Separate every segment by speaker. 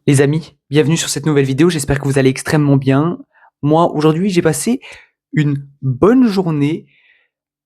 Speaker 1: Les amis, bienvenue sur cette nouvelle vidéo, j'espère que vous allez extrêmement bien. Moi, aujourd'hui, j'ai passé une bonne journée.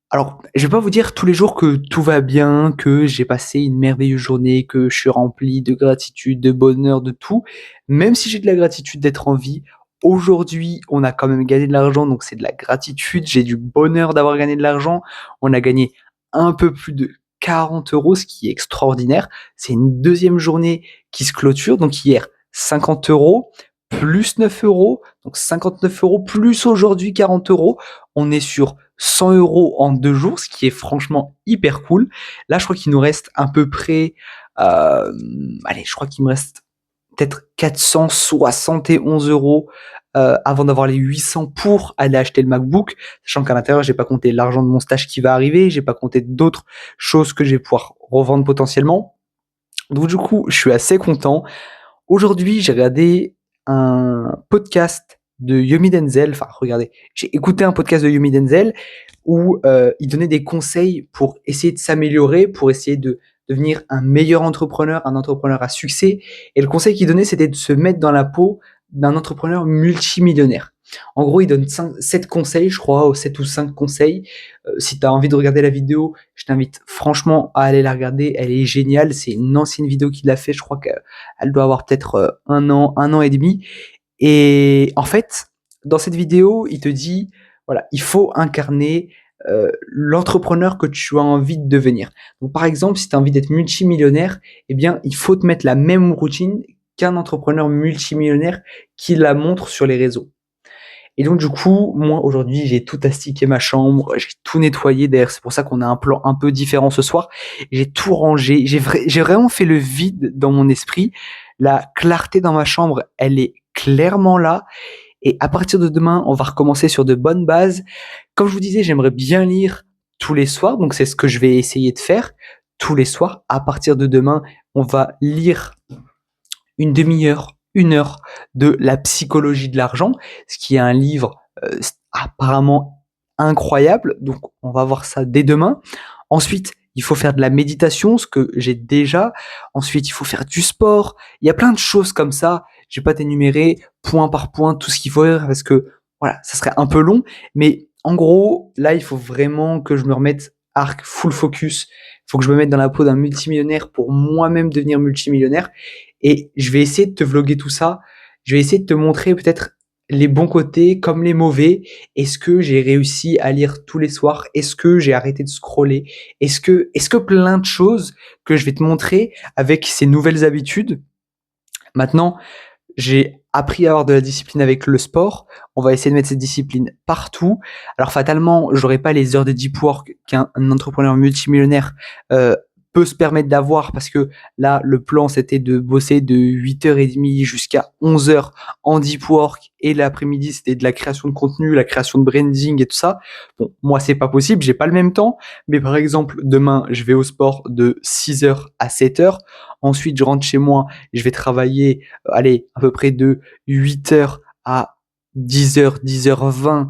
Speaker 1: Alors, je vais pas vous dire tous les jours que tout va bien, que j'ai passé une merveilleuse journée, que je suis rempli de gratitude, de bonheur, de tout. Même si j'ai de la gratitude d'être en vie, aujourd'hui, on a quand même gagné de l'argent, donc c'est de la gratitude. J'ai du bonheur d'avoir gagné de l'argent. On a gagné un peu plus de 40 euros, ce qui est extraordinaire. C'est une deuxième journée qui se clôture. Donc hier, 50 euros plus 9 euros, donc 59 euros plus aujourd'hui 40 euros. On est sur 100 euros en 2 jours, ce qui est franchement hyper cool. Là, je crois qu'il nous reste à peu près, allez, je crois qu'il me reste peut-être 471 euros avant d'avoir les 800 pour aller acheter le MacBook, sachant qu'à l'intérieur, j'ai pas compté l'argent de mon stage qui va arriver, j'ai pas compté d'autres choses que je vais pouvoir revendre potentiellement. Donc du coup, je suis assez content. Aujourd'hui, j'ai regardé un podcast de Yomi Denzel. Enfin, regardez, j'ai écouté un podcast de Yomi Denzel où il donnait des conseils pour essayer de s'améliorer, pour essayer de devenir un meilleur entrepreneur, un entrepreneur à succès. Et le conseil qu'il donnait, c'était de se mettre dans la peau d'un entrepreneur multimillionnaire. En gros, il donne 7 conseils, je crois, ou 7 ou 5 conseils. Si tu as envie de regarder la vidéo, je t'invite franchement à aller la regarder. Elle est géniale. C'est une ancienne vidéo qu'il a fait. Je crois qu'elle doit avoir peut-être un an et demi. Et en fait, dans cette vidéo, il te dit, voilà, il faut incarner l'entrepreneur que tu as envie de devenir. Donc, par exemple, si tu as envie d'être multimillionnaire, eh bien, il faut te mettre la même routine qu'un entrepreneur multimillionnaire qui la montre sur les réseaux. Et donc, du coup, moi, aujourd'hui, j'ai tout astiqué ma chambre, j'ai tout nettoyé. D'ailleurs, c'est pour ça qu'on a un plan un peu différent ce soir. J'ai tout rangé. J'ai vraiment fait le vide dans mon esprit. La clarté dans ma chambre, elle est clairement là. Et à partir de demain, on va recommencer sur de bonnes bases. Comme je vous disais, j'aimerais bien lire tous les soirs. Donc, c'est ce que je vais essayer de faire tous les soirs. À partir de demain, on va lire une demi-heure, une heure de La psychologie de l'argent, ce qui est un livre apparemment incroyable. Donc, on va voir ça dès demain. Ensuite, il faut faire de la méditation, ce que j'ai déjà. Ensuite, il faut faire du sport. Il y a plein de choses comme ça. Je vais pas t'énumérer point par point tout ce qu'il faut faire parce que voilà, ça serait un peu long. Mais en gros, là, il faut vraiment que je me remette arc full focus. Il faut que je me mette dans la peau d'un multimillionnaire pour moi-même devenir multimillionnaire. Et je vais essayer de te vlogger tout ça. Je vais essayer de te montrer peut-être les bons côtés comme les mauvais. Est-ce que j'ai réussi à lire tous les soirs? Est-ce que j'ai arrêté de scroller? Est-ce que plein de choses que je vais te montrer avec ces nouvelles habitudes? Maintenant, j'ai appris à avoir de la discipline avec le sport. On va essayer de mettre cette discipline partout. Alors fatalement, j'aurai pas les heures de deep work qu'un entrepreneur multimillionnaire peut se permettre d'avoir parce que là, le plan, c'était de bosser de 8h30 jusqu'à 11h en deep work et l'après-midi, c'était de la création de contenu, la création de branding et tout ça. Bon, moi, c'est pas possible, j'ai pas le même temps, mais par exemple, demain, je vais au sport de 6h à 7h. Ensuite, je rentre chez moi, je vais travailler, allez, à peu près de 8h à 10h, 10h20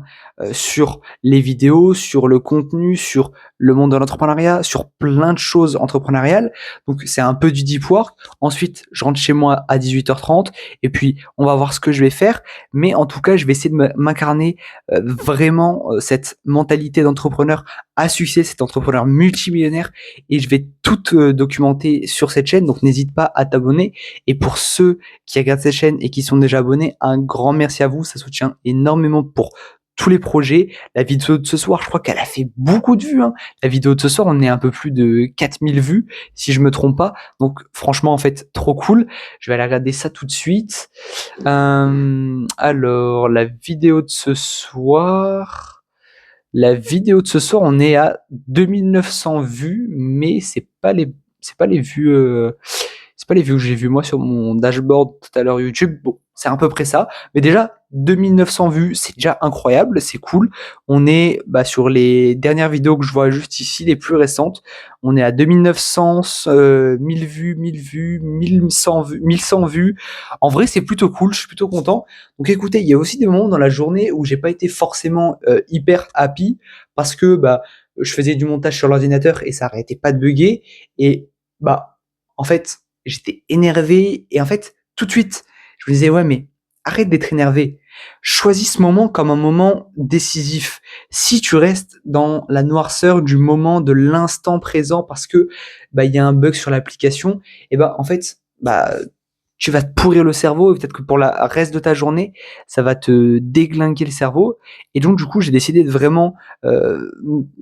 Speaker 1: sur les vidéos, sur le contenu, sur le monde de l'entrepreneuriat, sur plein de choses entrepreneuriales. Donc c'est un peu du deep work. Ensuite, je rentre chez moi à 18h30 et puis on va voir ce que je vais faire. Mais en tout cas, je vais essayer de m'incarner vraiment cette mentalité d'entrepreneur à succès, cet entrepreneur multimillionnaire et je vais tout documenter sur cette chaîne. Donc n'hésite pas à t'abonner. Et pour ceux qui regardent cette chaîne et qui sont déjà abonnés, un grand merci à vous. Ça soutient énormément pour tous les projets. La vidéo de ce soir, je crois qu'elle a fait beaucoup de vues, hein. La vidéo de ce soir, on est un peu plus de 4000 vues, si je me trompe pas. Donc, franchement, en fait, trop cool. Je vais aller regarder ça tout de suite. Alors, la vidéo de ce soir, on est à 2900 vues, mais c'est pas les vues, c'est pas les vues que j'ai vues moi sur mon dashboard tout à l'heure YouTube. Bon, c'est à peu près ça. Mais déjà, 2900 vues, c'est déjà incroyable, c'est cool. On est sur les dernières vidéos que je vois juste ici, les plus récentes. On est à 2900, 1000 vues, 1000 vues, 1100 vues, 1100 vues. En vrai, c'est plutôt cool, je suis plutôt content. Donc écoutez, il y a aussi des moments dans la journée où j'ai pas été forcément hyper happy parce que je faisais du montage sur l'ordinateur et ça arrêtait pas de bugger. Et en fait, j'étais énervé et en fait, tout de suite, je me disais: «Ouais, mais arrête d'être énervé. Choisis ce moment comme un moment décisif». Si tu restes dans la noirceur du moment, de l'instant présent parce que, bah, il y a un bug sur l'application et bah, en fait, bah, tu vas te pourrir le cerveau et peut-être que pour la reste de ta journée, ça va te déglinguer le cerveau et donc du coup, j'ai décidé de vraiment,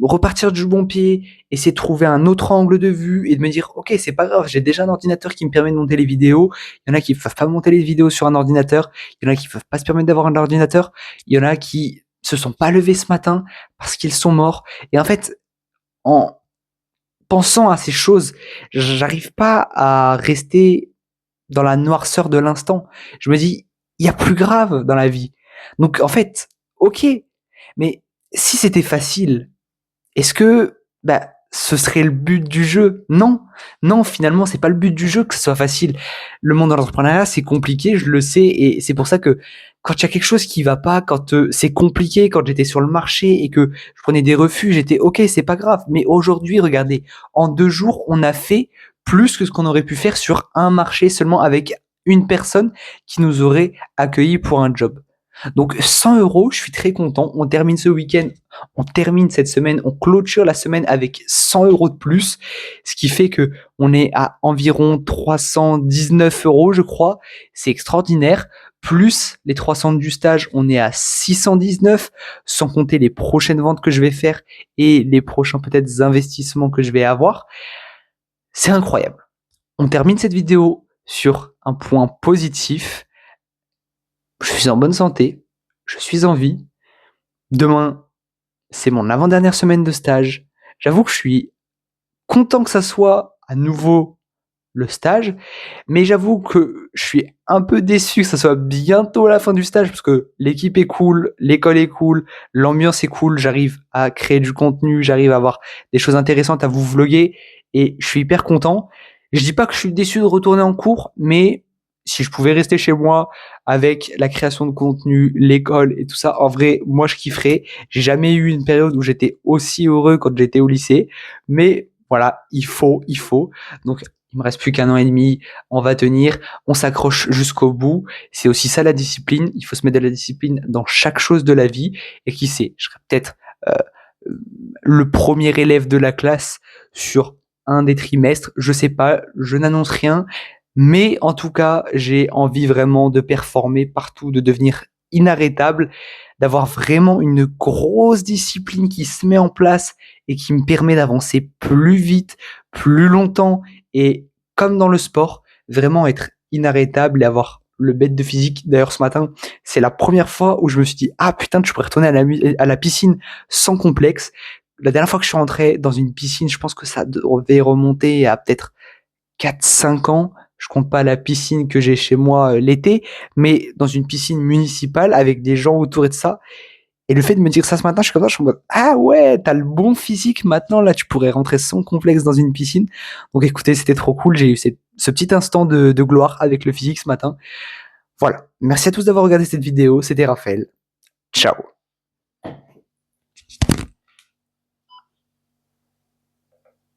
Speaker 1: repartir du bon pied, essayer de trouver un autre angle de vue et de me dire: «OK, c'est pas grave, j'ai déjà un ordinateur qui me permet de monter les vidéos». Il y en a qui peuvent pas monter les vidéos sur un ordinateur, il y en a qui peuvent pas se permettre d'avoir un ordinateur, il y en a qui se sont pas levés ce matin parce qu'ils sont morts et en fait, en pensant à ces choses, j'arrive pas à rester dans la noirceur de l'instant. Je me dis: «Il y a plus grave dans la vie». Donc en fait, OK, mais si c'était facile, est-ce que, bah, ce serait le but du jeu? Non, non, finalement, c'est pas le but du jeu que ce soit facile. Le monde de l'entrepreneuriat, c'est compliqué, je le sais et c'est pour ça que quand il y a quelque chose qui va pas, quand, c'est compliqué, quand j'étais sur le marché et que je prenais des refus, j'étais: «OK, c'est pas grave». Mais aujourd'hui, regardez, en 2 jours, on a fait plus que ce qu'on aurait pu faire sur un marché seulement avec une personne qui nous aurait accueillis pour un job. Donc 100 €, je suis très content. On termine ce week-end, on termine cette semaine, on clôture la semaine avec 100 € de plus, ce qui fait que on est à environ 319 €, je crois. C'est extraordinaire. Plus les 300 du stage, on est à 619, sans compter les prochaines ventes que je vais faire et les prochains peut-être investissements que je vais avoir. C'est incroyable. On termine cette vidéo sur un point positif. Je suis en bonne santé, je suis en vie. Demain, c'est mon avant-dernière semaine de stage. J'avoue que je suis content que ça soit à nouveau le stage, mais j'avoue que je suis un peu déçu que ça soit bientôt la fin du stage parce que l'équipe est cool, l'école est cool, l'ambiance est cool, j'arrive à créer du contenu, j'arrive à avoir des choses intéressantes à vous vloguer et je suis hyper content. Je dis pas que je suis déçu de retourner en cours, mais si je pouvais rester chez moi avec la création de contenu, l'école et tout ça, en vrai, moi je kifferais. J'ai jamais eu une période où j'étais aussi heureux quand j'étais au lycée, mais voilà, il faut. Donc il me reste plus qu'un an et demi, on va tenir, on s'accroche jusqu'au bout. C'est aussi ça la discipline. Il faut se mettre de la discipline dans chaque chose de la vie. Et qui sait, je serai peut-être le premier élève de la classe sur un des trimestres. Je sais pas, je n'annonce rien. Mais en tout cas, j'ai envie vraiment de performer partout, de devenir inarrêtable, d'avoir vraiment une grosse discipline qui se met en place et qui me permet d'avancer plus vite, plus longtemps et comme dans le sport, vraiment être inarrêtable et avoir le bête de physique. D'ailleurs, ce matin, c'est la première fois où je me suis dit: «Ah putain, je pourrais retourner à la piscine sans complexe». La dernière fois que je suis rentré dans une piscine, je pense que ça devait remonter à peut-être 4 5 ans. Je compte pas la piscine que j'ai chez moi, l'été, mais dans une piscine municipale avec des gens autour et de ça et le fait de me dire ça ce matin, je suis comme ça, je suis en mode: «Ah ouais, tu as le bon physique maintenant, là, tu pourrais rentrer sans complexe dans une piscine». Donc écoutez, c'était trop cool, j'ai eu ce petit instant de gloire avec le physique ce matin. Voilà, merci à tous d'avoir regardé cette vidéo, c'était Raphaël. Ciao.